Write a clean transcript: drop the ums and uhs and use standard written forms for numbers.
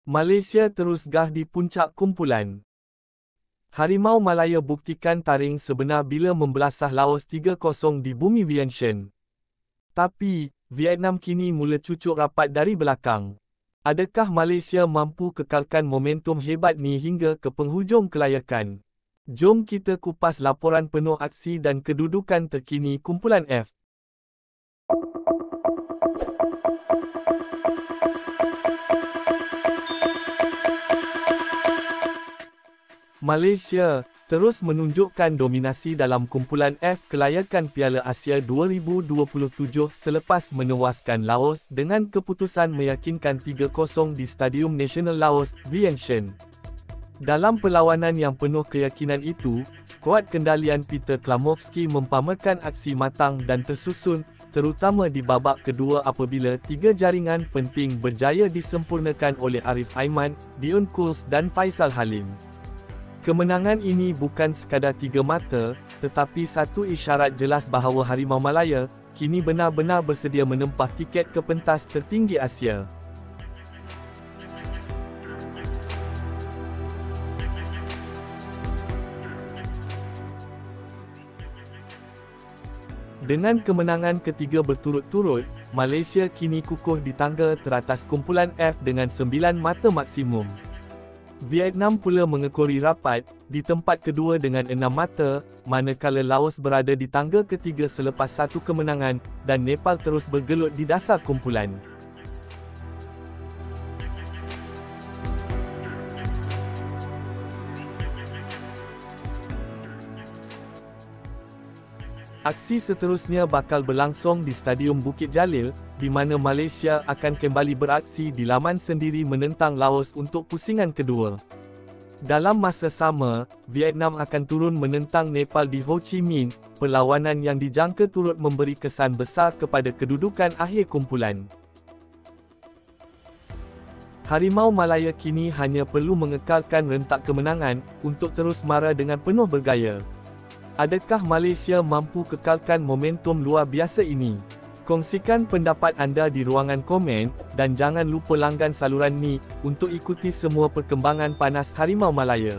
Malaysia terus gah di puncak kumpulan. Harimau Malaya buktikan taring sebenar bila membelasah Laos 3-0 di bumi Vientiane. Tapi, Vietnam kini mula cucuk rapat dari belakang. Adakah Malaysia mampu kekalkan momentum hebat ni hingga ke penghujung kelayakan? Jom kita kupas laporan penuh aksi dan kedudukan terkini kumpulan F. Malaysia terus menunjukkan dominasi dalam kumpulan F kelayakan Piala Asia 2027 selepas menewaskan Laos dengan keputusan meyakinkan 3-0 di Stadium Nasional Laos, Vientiane. Dalam perlawanan yang penuh keyakinan itu, skuad kendalian Peter Klamovski mempamerkan aksi matang dan tersusun, terutama di babak kedua apabila tiga jaringan penting berjaya disempurnakan oleh Arif Aiman, Dion Kouls dan Faisal Halim. Kemenangan ini bukan sekadar tiga mata, tetapi satu isyarat jelas bahawa Harimau Malaya kini benar-benar bersedia menempah tiket ke pentas tertinggi Asia. Dengan kemenangan ketiga berturut-turut, Malaysia kini kukuh di tangga teratas kumpulan F dengan 9 mata maksimum. Vietnam pula mengekori rapat, di tempat kedua dengan 6 mata, manakala Laos berada di tangga ketiga selepas satu kemenangan, dan Nepal terus bergelut di dasar kumpulan. Aksi seterusnya bakal berlangsung di Stadium Bukit Jalil, di mana Malaysia akan kembali beraksi di laman sendiri menentang Laos untuk pusingan kedua. Dalam masa sama, Vietnam akan turun menentang Nepal di Ho Chi Minh, perlawanan yang dijangka turut memberi kesan besar kepada kedudukan akhir kumpulan. Harimau Malaya kini hanya perlu mengekalkan rentak kemenangan untuk terus mara dengan penuh bergaya. Adakah Malaysia mampu kekalkan momentum luar biasa ini? Kongsikan pendapat anda di ruangan komen, dan jangan lupa langgan saluran ni, untuk ikuti semua perkembangan panas Harimau Malaya.